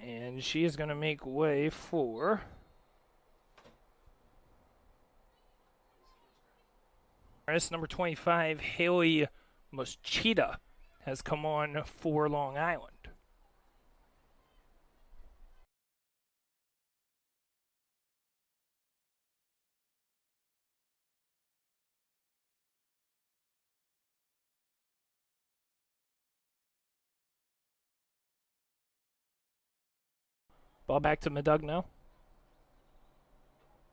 And she is going to make way for number 25, Hailey Moschitta, has come on for Long Island. Ball back to Medugno.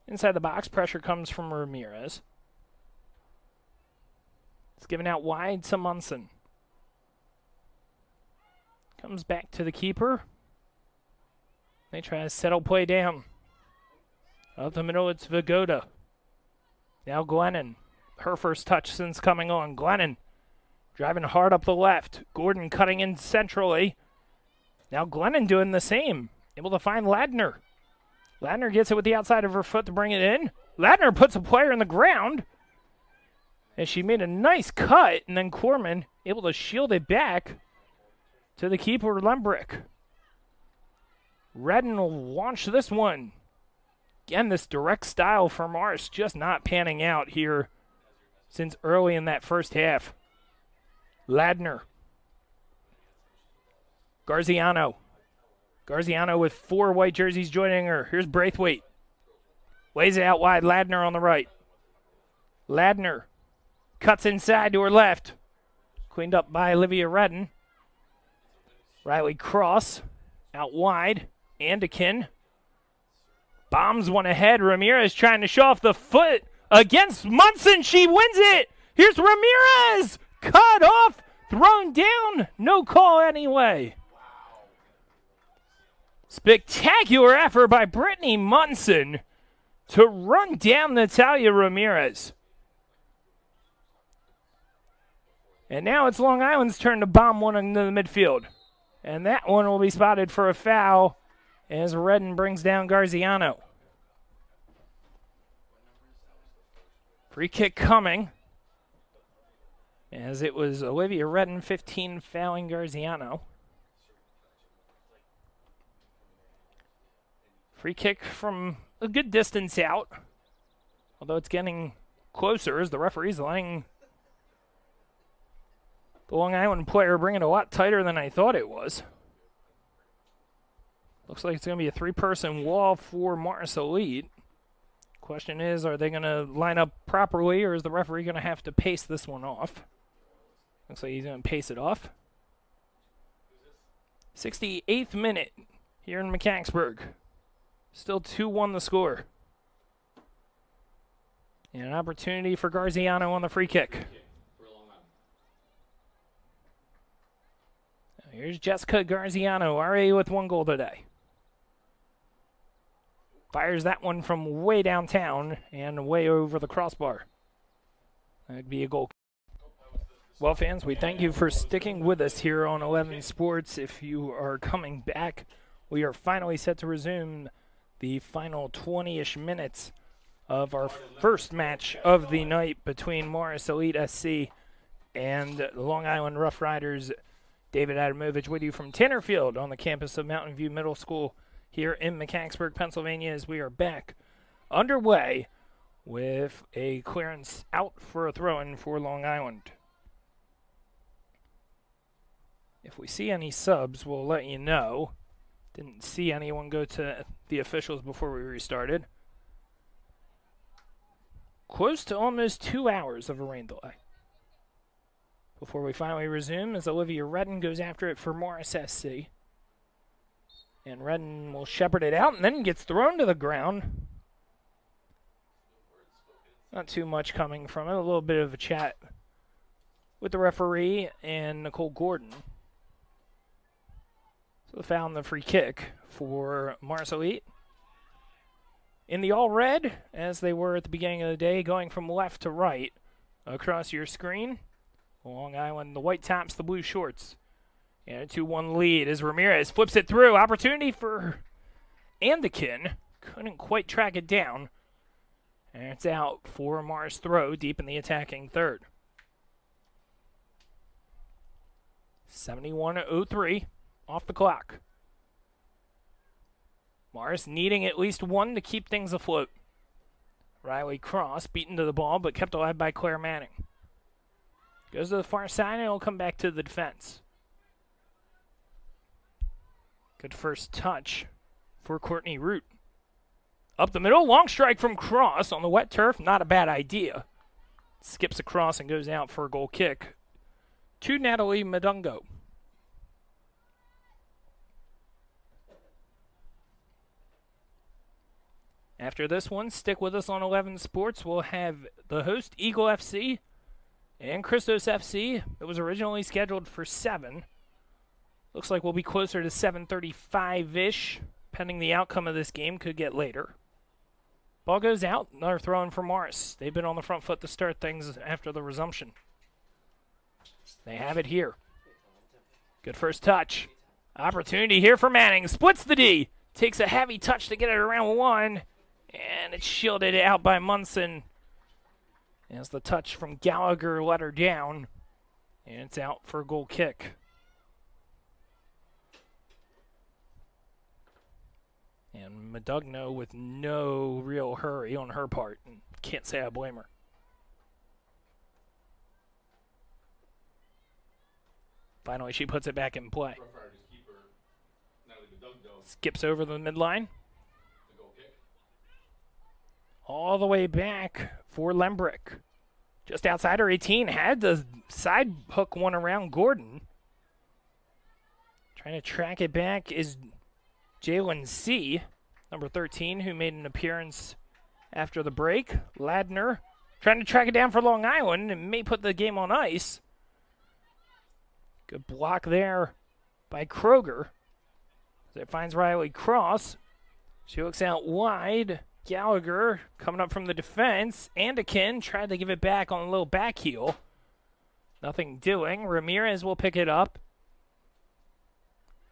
Inside the box, pressure comes from Ramirez. It's given out wide to Munson. Comes back to the keeper. They try to settle play down. Up the middle, it's Vigoda. Now Glennon. Her first touch since coming on. Glennon driving hard up the left. Gordon cutting in centrally. Now Glennon doing the same. Able to find Ladner. Ladner gets it with the outside of her foot to bring it in. Ladner puts a player in the ground. And she made a nice cut. And then Corman able to shield it back to the keeper, Lembrick. Redden will launch this one. Again, this direct style for Morris just not panning out here since early in that first half. Ladner. Garziano. Garziano with 4 white jerseys joining her. Here's Braithwaite. Lays it out wide. Ladner on the right. Ladner cuts inside to her left. Cleaned up by Olivia Redden. Riley Cross out wide. Andekin bombs one ahead. Ramirez trying to show off the foot against Munson. She wins it. Here's Ramirez. Cut off. Thrown down. No call anyway. Spectacular effort by Brittany Munson to run down Natalia Ramirez. And now it's Long Island's turn to bomb one into the midfield. And that one will be spotted for a foul as Redden brings down Garziano. Free kick coming, as it was Olivia Redden, 15, fouling Garziano. Free kick from a good distance out, although it's getting closer as the referee's letting the Long Island player bring it a lot tighter than I thought it was. Looks like it's going to be a 3-person wall for Morris Elite. Question is, are they going to line up properly, or is the referee going to have to pace this one off? Looks like he's going to pace it off. 68th minute here in Mechanicsburg. Still 2-1 the score. And an opportunity for Garziano on the free kick. Here's Jessica Garziano, RA with 1 goal today. Fires that one from way downtown and way over the crossbar. That'd be a goal. Well, fans, we thank you for sticking with us here on 11 Sports. If you are coming back, we are finally set to resume the final 20-ish minutes of our first match of the night between Morris Elite SC and Long Island Rough Riders. David Adamovich with you from Tannerfield on the campus of Mountain View Middle School here in Mechanicsburg, Pennsylvania, as we are back underway with a clearance out for a throw-in for Long Island. If we see any subs, we'll let you know. Didn't see anyone go to the officials before we restarted. Close to almost 2 hours of a rain delay before we finally resume, as Olivia Redden goes after it for Morris SC. And Redden will shepherd it out and then gets thrown to the ground. Not too much coming from it. A little bit of a chat with the referee and Nicole Gordon. So they found the free kick for Morris Elite. In the all red, as they were at the beginning of the day, going from left to right across your screen. Long Island, the white tops, the blue shorts. And a 2-1 lead as Ramirez flips it through. Opportunity for Andekin. Couldn't quite track it down. And it's out for Morris throw deep in the attacking third. 71:03 off the clock. Morris needing at least one to keep things afloat. Riley Cross beaten to the ball, but kept alive by Claire Manning. Goes to the far side, and it'll come back to the defense. Good first touch for Courtney Root. Up the middle, long strike from Cross on the wet turf. Not a bad idea. Skips across and goes out for a goal kick to Natalie Madungo. After this one, stick with us on 11 Sports. We'll have the host, Eagle FC, and Christos FC. It was originally scheduled for 7. Looks like we'll be closer to 7:35-ish, pending the outcome of this game. Could get later. Ball goes out. Another throw in for Morris. They've been on the front foot to start things after the resumption. They have it here. Good first touch. Opportunity here for Manning. Splits the D. Takes a heavy touch to get it around one. And it's shielded out by Munson. As the touch from Gallagher let her down. And it's out for a goal kick. And Madugno with no real hurry on her part. And can't say I blame her. Finally, she puts it back in play. Skips over the midline. All the way back for Lembrick. Just outside her 18. Had the side hook one around Gordon. Trying to track it back is Jalen C., number 13, who made an appearance after the break. Ladner trying to track it down for Long Island and may put the game on ice. Good block there by Kroger. It finds Riley Cross. She looks out wide. Gallagher coming up from the defense. Anderkin tried to give it back on a little back heel. Nothing doing. Ramirez will pick it up.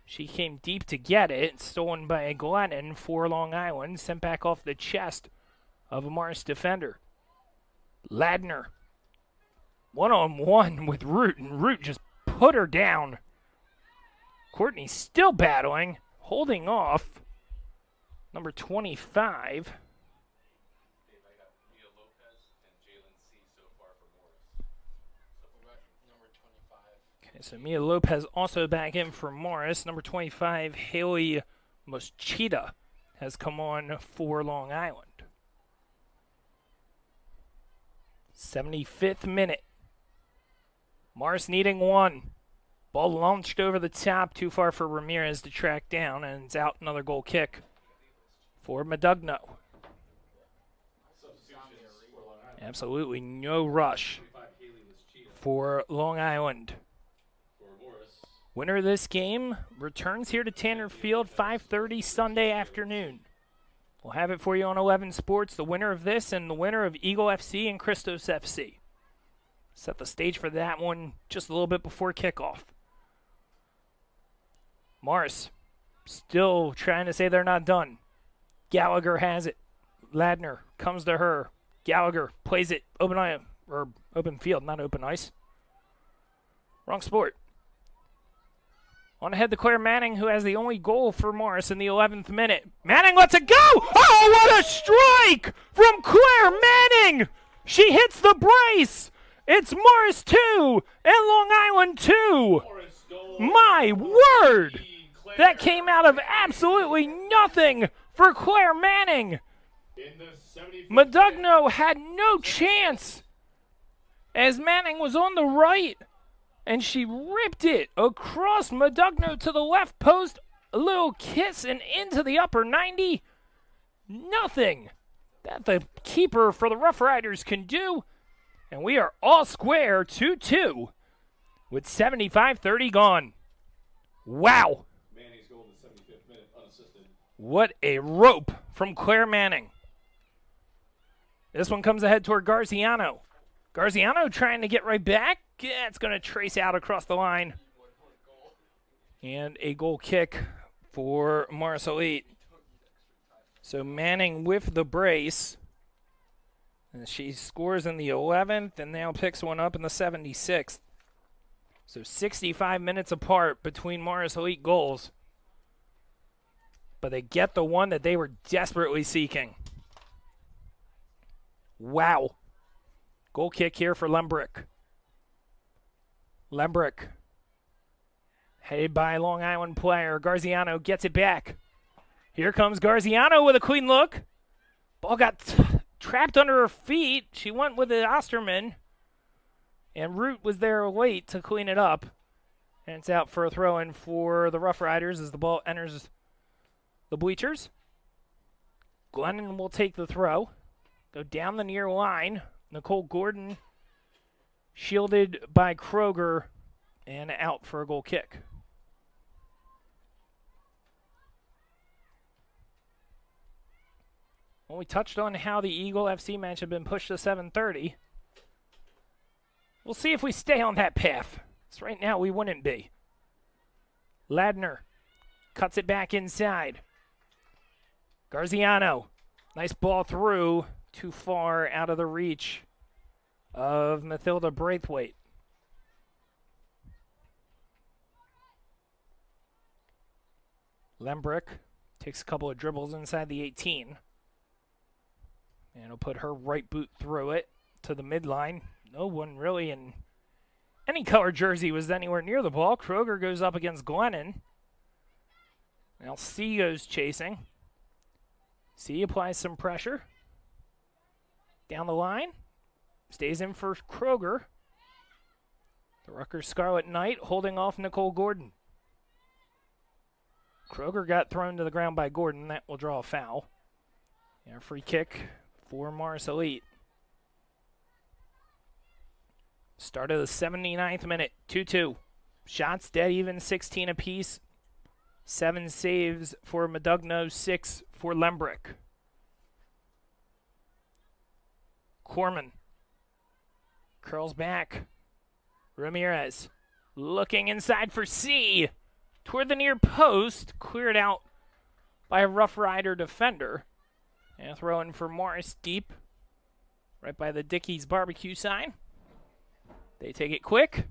She came deep to get it. Stolen by Glennon for Long Island. Sent back off the chest of a Morris defender. Ladner. One-on-one with Root, and Root just put her down. Courtney still battling. Holding off. Number 25. Okay, so Mia Lopez also back in for Morris. Number 25, Hailey Moschitta, has come on for Long Island. 75th minute. Morris needing one. Ball launched over the top, too far for Ramirez to track down, and it's out. Another goal kick for Madugno. Absolutely no rush for Long Island. Winner of this game returns here to Tanner Field, 5:30 Sunday afternoon. We'll have it for you on 11 Sports, the winner of this and the winner of Eagle FC and Christos FC. Set the stage for that one just a little bit before kickoff. Morris still trying to say they're not done. Gallagher has it. Ladner comes to her. Gallagher plays it open ice, or open field, not open ice. Wrong sport. On ahead to Claire Manning, who has the only goal for Morris in the 11th minute. Manning lets it go! Oh, what a strike from Claire Manning! She hits the brace! It's Morris 2 and Long Island 2! My word! That came out of absolutely nothing for Claire Manning. Madugno had no chance as Manning was on the right, and she ripped it across Madugno to the left post. A little kiss and into the upper 90. Nothing that the keeper for the Rough Riders can do. And we are all square 2-2 with 75:30 gone. Wow. What a rope from Claire Manning. This one comes ahead toward Garziano. Garziano trying to get right back. Yeah, it's going to trace out across the line. And a goal kick for Morris Elite. So Manning with the brace. And she scores in the 11th and now picks one up in the 76th. So 65 minutes apart between Morris Elite goals. but they get the one that they were desperately seeking. Wow. Goal kick here for Lembrick. Lembrick, headed by Long Island player. Garziano gets it back. Here comes Garziano with a clean look. Ball got trapped under her feet. She went with the Osterman, and Root was there late to clean it up. And it's out for a throw-in for the Rough Riders as the ball enters the bleachers. Glennon will take the throw. Go down the near line. Nicole Gordon shielded by Kroger and out for a goal kick. Well, we touched on how the Eagle FC match had been pushed to 7:30. We'll see if we stay on that path. Because right now we wouldn't be. Ladner cuts it back inside. Garziano. Nice ball through. Too far out of the reach of Mathilda Braithwaite. Lembrick takes a couple of dribbles inside the 18. And he'll put her right boot through it to the midline. No one really in any color jersey was anywhere near the ball. Kroger goes up against Glennon. Now C goes chasing. C applies some pressure. Down the line. Stays in for Kroger. The Rutgers Scarlet Knight holding off Nicole Gordon. Kroger got thrown to the ground by Gordon. That will draw a foul. And a free kick for Morris Elite. Start of the 79th minute, 2-2. Shots dead even, 16 apiece. 7 saves for Medugno, 6 for Lembrick. Corman curls back. Ramirez looking inside for C. Toward the near post, cleared out by a Rough Rider defender. And a throw in for Morris deep, right by the Dickey's barbecue sign. They take it quick.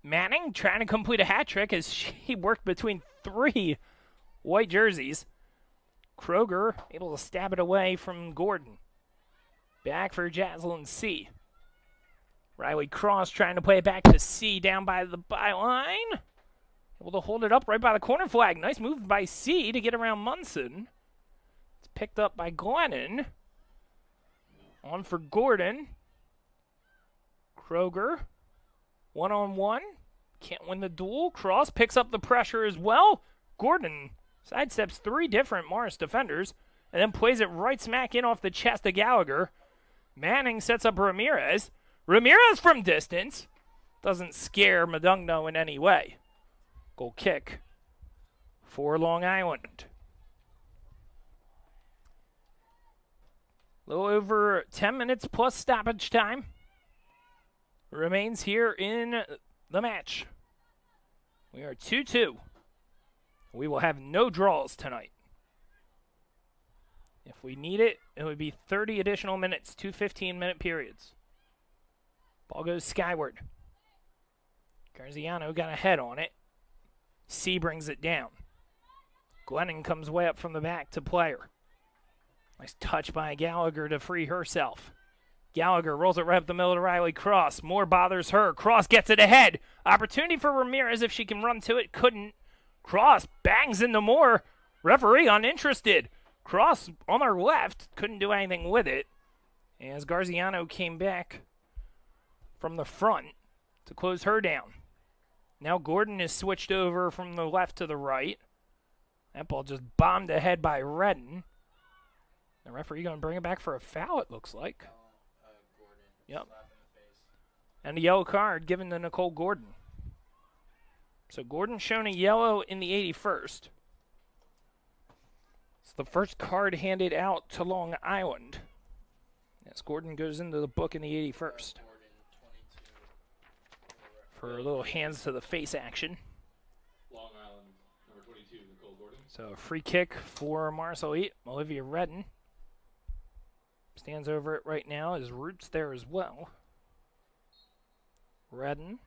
Manning trying to complete a hat trick as she worked between 3 white jerseys. Kroger able to stab it away from Gordon. Back for Jaslyn C. Riley Cross trying to play it back to C down by the byline. Able to hold it up right by the corner flag. Nice move by C to get around Munson. It's picked up by Glennon. On for Gordon. Kroger. 1-on-1. Can't win the duel. Cross picks up the pressure as well. Gordon sidesteps 3 different Morris defenders and then plays it right smack in off the chest of Gallagher. Manning sets up Ramirez. Ramirez from distance. Doesn't scare Medugno in any way. Goal kick for Long Island. A little over 10 minutes plus stoppage time remains here in the match. We are 2-2. We will have no draws tonight. If we need it, it would be 30 additional minutes, 2 15-minute periods. Ball goes skyward. Garziano got a head on it. C brings it down. Glennon comes way up from the back to player. Nice touch by Gallagher to free herself. Gallagher rolls it right up the middle to Riley Cross. Moore bothers her. Cross gets it ahead. Opportunity for Ramirez if she can run to it. Couldn't. Cross bangs into Moore. Referee uninterested. Cross on our left. Couldn't do anything with it. As Garziano came back from the front to close her down. Now Gordon is switched over from the left to the right. That ball just bombed ahead by Redden. The referee going to bring it back for a foul, it looks like. Gordon. Yep. And a yellow card given to Nicole Gordon. So Gordon shown a yellow in the 81st. It's the first card handed out to Long Island. As Gordon goes into the book in the 81st. For a little hands to the face action. Long Island, number 22, Nicole Gordon. So a free kick for Morris Elite. Olivia Redden stands over it right now. His Root's there as well. Redden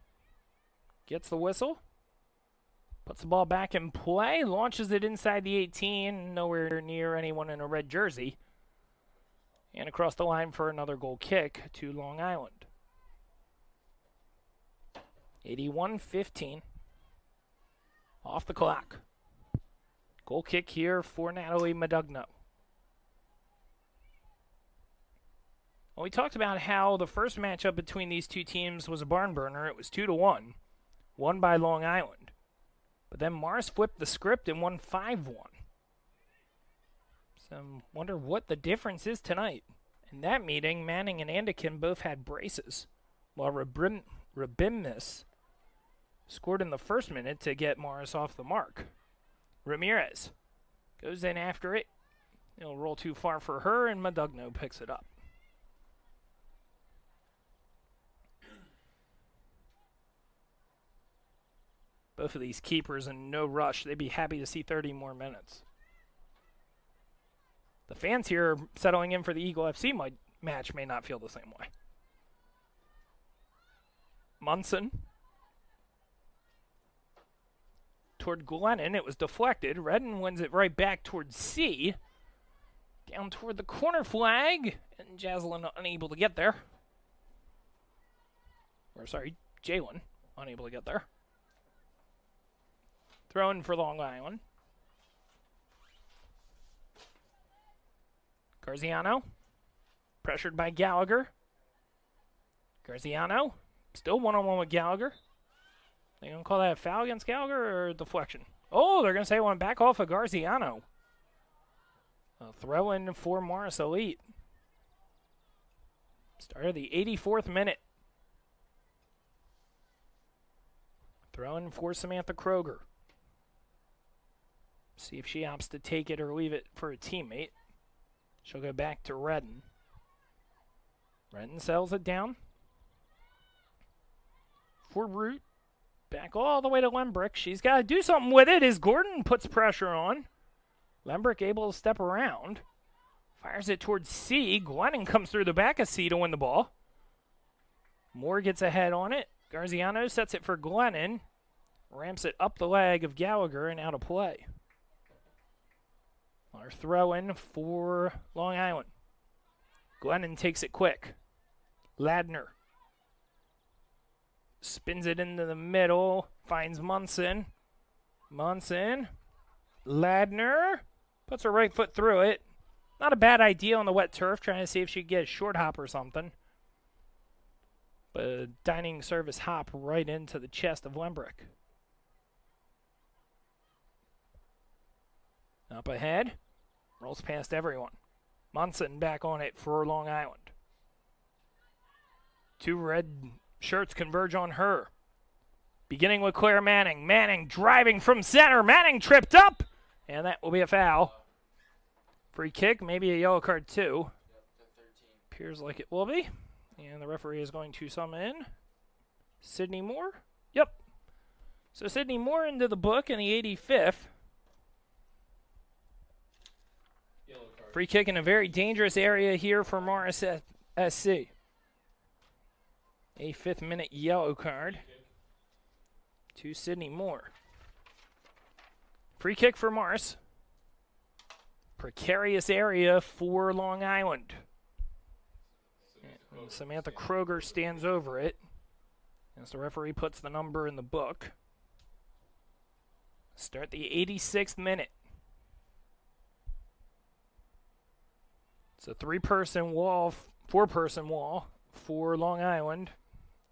gets the whistle. Puts the ball back in play, launches it inside the 18, nowhere near anyone in a red jersey. And across the line for another goal kick to Long Island. 81-15. Off the clock. Goal kick here for Natalie Modugno. Well, we talked about how the first matchup between these two teams was a barn burner. It was 2-1, won by Long Island. But then Morris flipped the script and won 5-1. So I wonder what the difference is tonight. In that meeting, Manning and Anderkin both had braces, while Rabimnis scored in the first minute to get Morris off the mark. Ramirez goes in after it. It'll roll too far for her, and Modugno picks it up. Both of these keepers in no rush. They'd be happy to see 30 more minutes. The fans here settling in for the Eagle FC match may not feel the same way. Munson toward Glennon. It was deflected. Redden wins it right back towards C. Down toward the corner flag. And Jaslyn unable to get there. Or sorry, Jalen unable to get there. Throw in for Long Island. Garziano. Pressured by Gallagher. Garziano. Still one-on-one with Gallagher. They going to call that a foul against Gallagher or deflection? Oh, they're going to say one back off of Garziano. A throw in for Morris Elite. Start of the 84th minute. Throw in for Samantha Kroger. See if she opts to take it or leave it for a teammate. She'll go back to Redden. Redden sells it down. For Root. Back all the way to Lembrick. She's got to do something with it as Gordon puts pressure on. Lembrick able to step around. Fires it towards C. Glennon comes through the back of C to win the ball. Moore gets ahead on it. Garziano sets it for Glennon. Ramps it up the leg of Gallagher and out of play. Our throw in for Long Island. Glennon takes it quick. Ladner spins it into the middle. Finds Munson. Munson. Ladner puts her right foot through it. Not a bad idea on the wet turf, trying to see if she could get a short hop or something. But a dining service hop right into the chest of Lembrick. Up ahead. Rolls past everyone. Munson back on it for Long Island. Two red shirts converge on her. Beginning with Claire Manning. Manning driving from center. Manning tripped up. And that will be a foul. Free kick, maybe a yellow card too. Appears like it will be. And the referee is going to summon Sydney Moore. Yep. So Sydney Moore into the book in the 85th. Free kick in a very dangerous area here for Morris SC. A 5th minute yellow card to Sydney Moore. Free kick for Morris. Precarious area for Long Island. And Samantha Kroger stands over it as the referee puts the number in the book. Start the 86th minute. It's a 3-person wall, 4-person wall for Long Island.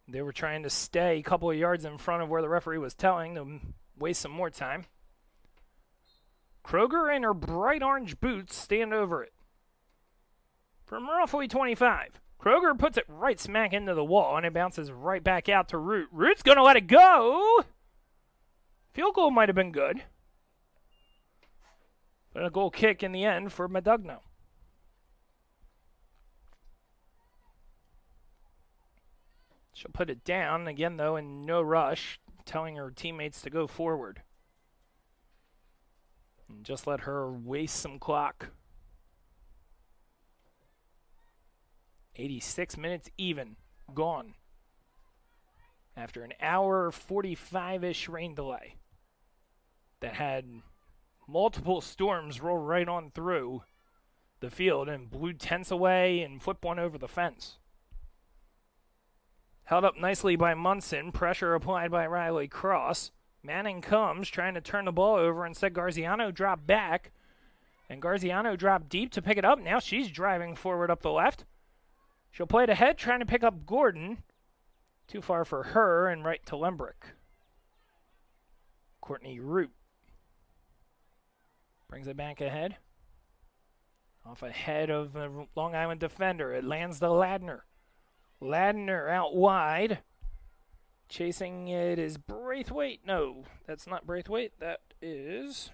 They were trying to stay a couple of yards in front of where the referee was telling them waste some more time. Kroger in her bright orange boots stand over it. From roughly 25. Kroger puts it right smack into the wall, and it bounces right back out to Root. Root's going to let it go. Field goal might have been good. But a goal kick in the end for Modugno. She'll put it down, again, though, in no rush, telling her teammates to go forward. And just let her waste some clock. 86 minutes even, gone. After an hour 45-ish rain delay. that had multiple storms roll right on through the field and blew tents away and flipped one over the fence. Held up nicely by Munson. Pressure applied by Riley Cross. Manning comes, trying to turn the ball over. Instead, Garziano dropped back. And Garziano dropped deep to pick it up. Now she's driving forward up the left. She'll play it ahead, trying to pick up Gordon. Too far for her, and right to Lembrick. Courtney Root brings it back ahead. Off ahead of the Long Island defender. It lands to Ladner. Ladner out wide. Chasing it is Braithwaite. No, that's not Braithwaite. That is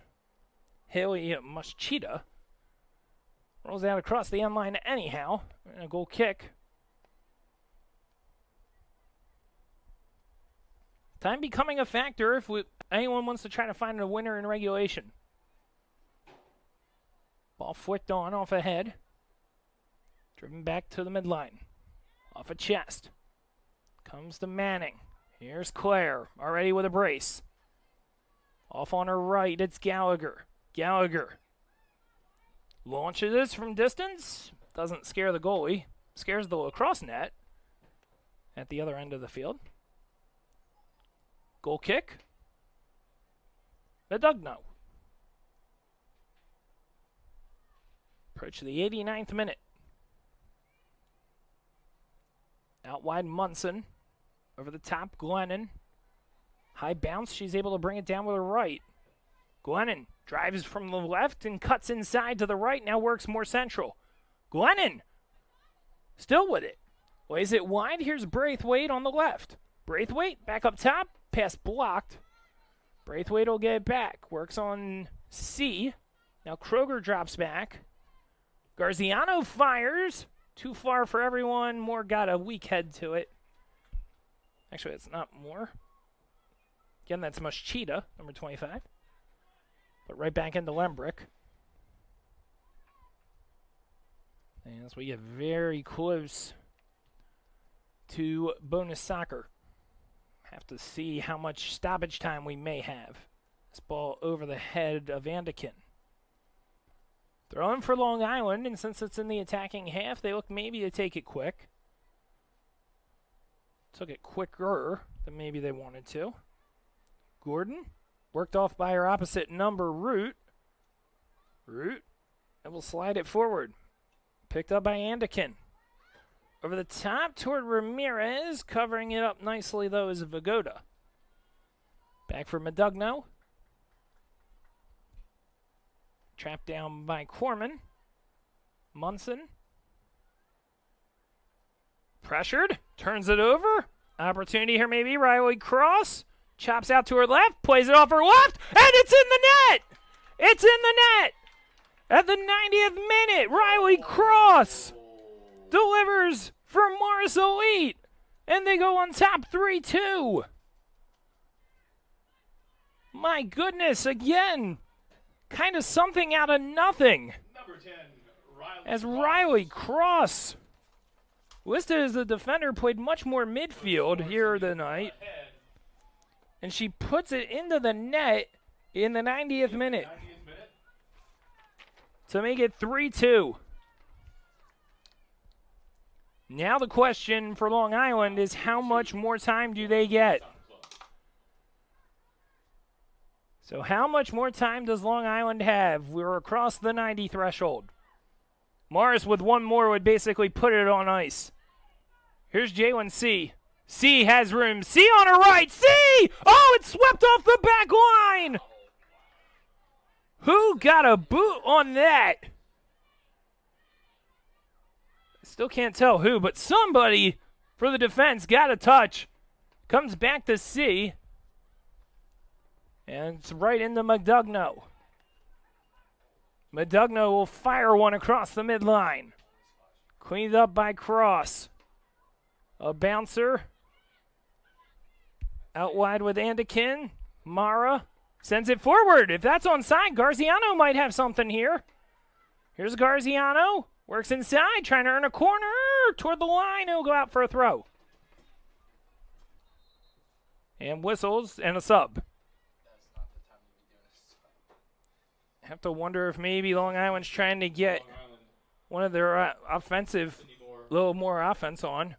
Hailey Moschitta. Rolls out across the end line anyhow. And a goal kick. Time becoming a factor if anyone wants to try to find a winner in regulation. Ball flicked on off ahead. Driven back to the midline. Off a chest. Comes to Manning. Here's Claire, already with a brace. Off on her right, it's Gallagher. Gallagher launches this from distance. Doesn't scare the goalie. Scares the lacrosse net at the other end of the field. Goal kick. Medugno. Approach the 89th minute. Out wide Munson. Over the top, Glennon. High bounce, she's able to bring it down with her right. Glennon drives from the left and cuts inside to the right, now works more central. Glennon still with it. Lays it wide, here's Braithwaite on the left. Braithwaite back up top, pass blocked. Braithwaite will get it back, works on C. Now Kroger drops back. Garziano fires. Too far for everyone. Moore got a weak head to it. Actually, it's not Moore. Again, that's Moschitta, number 25. But right back into Lembrick. And as we get very close to bonus soccer. Have to see how much stoppage time we may have. This ball over the head of Anderkin. Throwing for Long Island, and since it's in the attacking half, they look maybe to take it quick. Took it quicker than maybe they wanted to. Gordon, worked off by her opposite number, Root. Root, and will slide it forward. Picked up by Anderkin. Over the top toward Ramirez, covering it up nicely, though, is Vagoda. Back for Medugno. Trapped down by Corman. Munson. Pressured. Turns it over. Opportunity here maybe. Riley Cross. Chops out to her left. Plays it off her left. And it's in the net. It's in the net. At the 90th minute, Riley Cross delivers for Morris Elite. And they go on top 3-2. My goodness, again. Kind of something out of nothing. Number 10, Riley as Riley Cross, listed as the defender, played much more midfield here tonight. And she puts it into the net in the 90th minute to make it 3-2. Now the question for Long Island is how much more time do they get? So how much more time does Long Island have? We're across the 90 threshold. Morris with one more would basically put it on ice. Here's Jalen C. C has room. C on her right. C! Oh, it swept off the back line! Who got a boot on that? Still can't tell who, but somebody for the defense got a touch. Comes back to C. And it's right into Medugno. Medugno will fire one across the midline. Cleaned up by Cross. A bouncer. Out wide with Anderkin. Mara sends it forward. If that's onside, Garziano might have something here. Here's Garziano. Works inside, trying to earn a corner. Toward the line, he'll go out for a throw. And whistles and a sub. Have to wonder if maybe Long Island's trying to get Long Island, one of their offensive, Sydney Moore, little more offense on.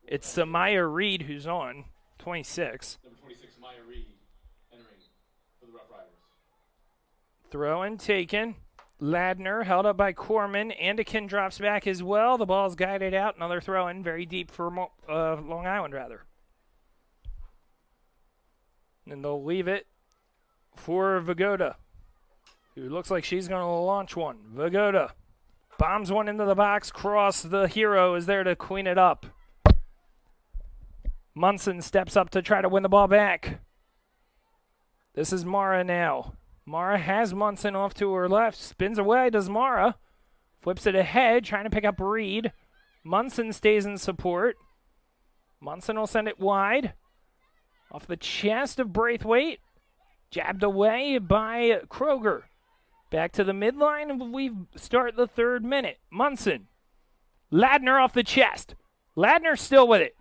It's Samaya Reed who's on, 26. number 26, Maya Reed, entering for the Rough Riders. Throw and taken. Ladner held up by Corman. Andikin drops back as well. The ball's guided out. Another throw in, very deep for Long Island, rather. And they'll leave it for Vagoda, who looks like she's going to launch one. Vagoda bombs one into the box. Cross, the hero, is there to clean it up. Munson steps up to try to win the ball back. This is Mara now. Mara has Munson off to her left. Spins away, does Mara. Flips it ahead, trying to pick up Reed. Munson stays in support. Munson will send it wide. Off the chest of Braithwaite. Jabbed away by Kroger. Back to the midline, and we start the 3rd minute. Munson. Ladner off the chest. Ladner still with it.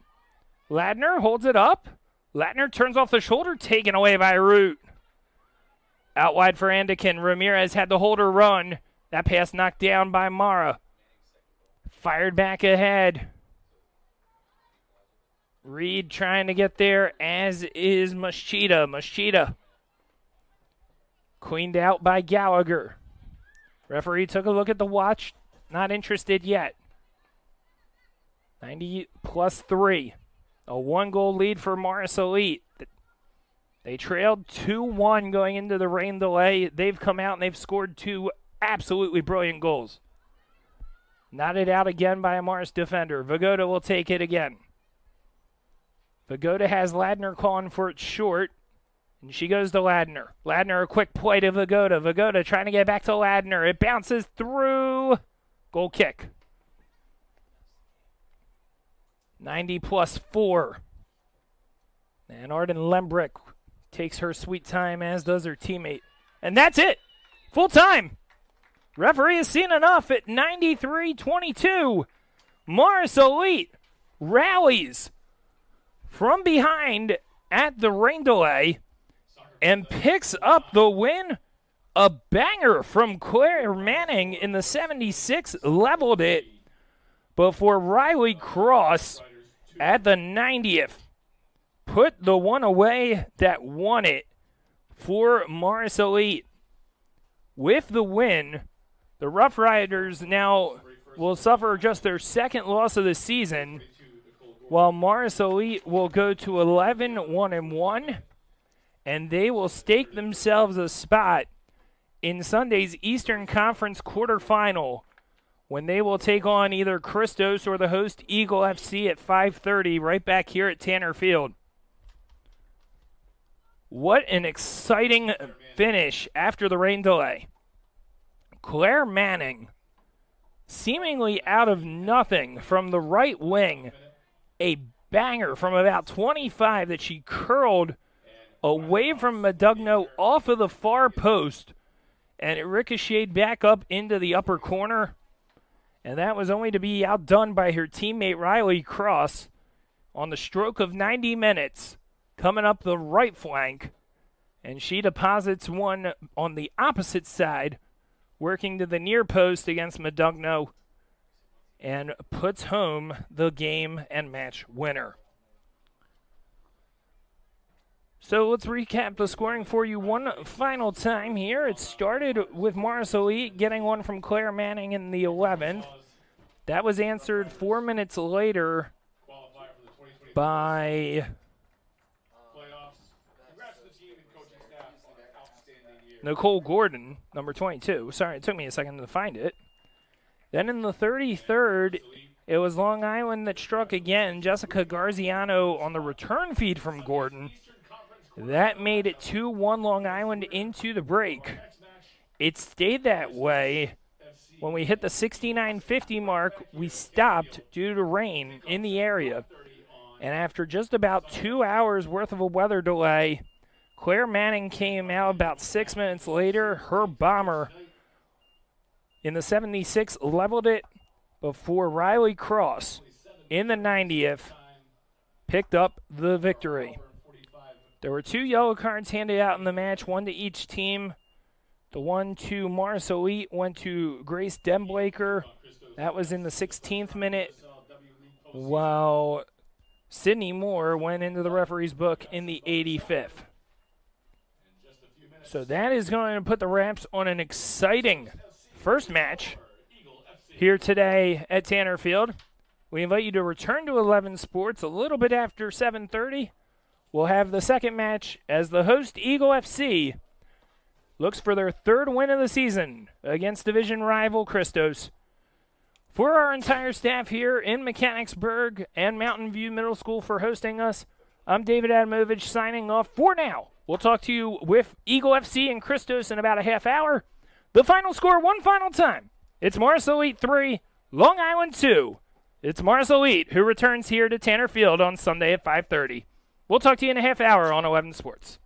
Ladner holds it up. Ladner turns off the shoulder, taken away by Root. Out wide for Andikin. Ramirez had to hold her run. That pass knocked down by Mara. Fired back ahead. Reed trying to get there, as is Moschitta. Moschitta cleaned out by Gallagher. Referee took a look at the watch. Not interested yet. 90 plus 3. A 1-goal lead for Morris Elite. They trailed 2-1 going into the rain delay. They've come out and they've scored 2 absolutely brilliant goals. Knotted out again by a Morris defender. Vagoda will take it again. Vagoda has Ladner calling for it short, and she goes to Ladner. Ladner, a quick play to Vagoda. Vagoda trying to get back to Ladner. It bounces through. Goal kick. 90 plus 4. And Arden Lembrick takes her sweet time, as does her teammate. And that's it. Full time. Referee has seen enough at 93-22. Morris Elite rallies from behind at the rain delay and picks up the win. A banger from Claire Manning in the 76 leveled it before Riley Cross at the 90th put the one away that won it for Morris Elite. With the win, the Rough Riders now will suffer just their 2nd loss of the season, while Morris Elite will go to 11-1-1, and they will stake themselves a spot in Sunday's Eastern Conference quarterfinal, when they will take on either Christos or the host Eagle FC at 5:30 right back here at Tanner Field. What an exciting finish after the rain delay. Claire Manning, seemingly out of nothing from the right wing, a banger from about 25 that she curled away from Madugno off of the far post, and it ricocheted back up into the upper corner. And that was only to be outdone by her teammate Riley Cross on the stroke of 90 minutes, coming up the right flank. And she deposits one on the opposite side, working to the near post against Madugno, and puts home the game and match winner. So let's recap the scoring for you one final time here. It started with Morris Elite getting one from Claire Manning in the 11th. That was answered 4 minutes later by Nicole Gordon, number 22. Sorry, it took me a second to find it. Then in the 33rd, it was Long Island that struck again. Jessica Garziano on the return feed from Gordon. That made it 2-1 Long Island into the break. It stayed that way. When we hit the 69:50 mark, we stopped due to rain in the area. And after just about 2 hours worth of a weather delay, Claire Manning came out about 6 minutes later. Her bomber in the 76 leveled it before Riley Cross in the 90th picked up the victory. There were 2 yellow cards handed out in the match, one to each team. The one to Morris Elite went to Grace Demblaker. That was in the 16th minute, while Sydney Moore went into the referee's book in the 85th. So that is going to put the Raps on an exciting first match here today at Tanner Field. We invite you to return to 11 Sports a little bit after 7:30. We'll have the second match as the host Eagle FC looks for their third win of the season against division rival Christos. For our entire staff here in Mechanicsburg and Mountain View Middle School for hosting us, I'm David Adamovich signing off for now. We'll talk to you with Eagle FC and Christos in about a half hour. The final score one final time. It's Morris Elite 3, Long Island 2. It's Morris Elite who returns here to Tanner Field on Sunday at 5:30. We'll talk to you in a half hour on 11 Sports.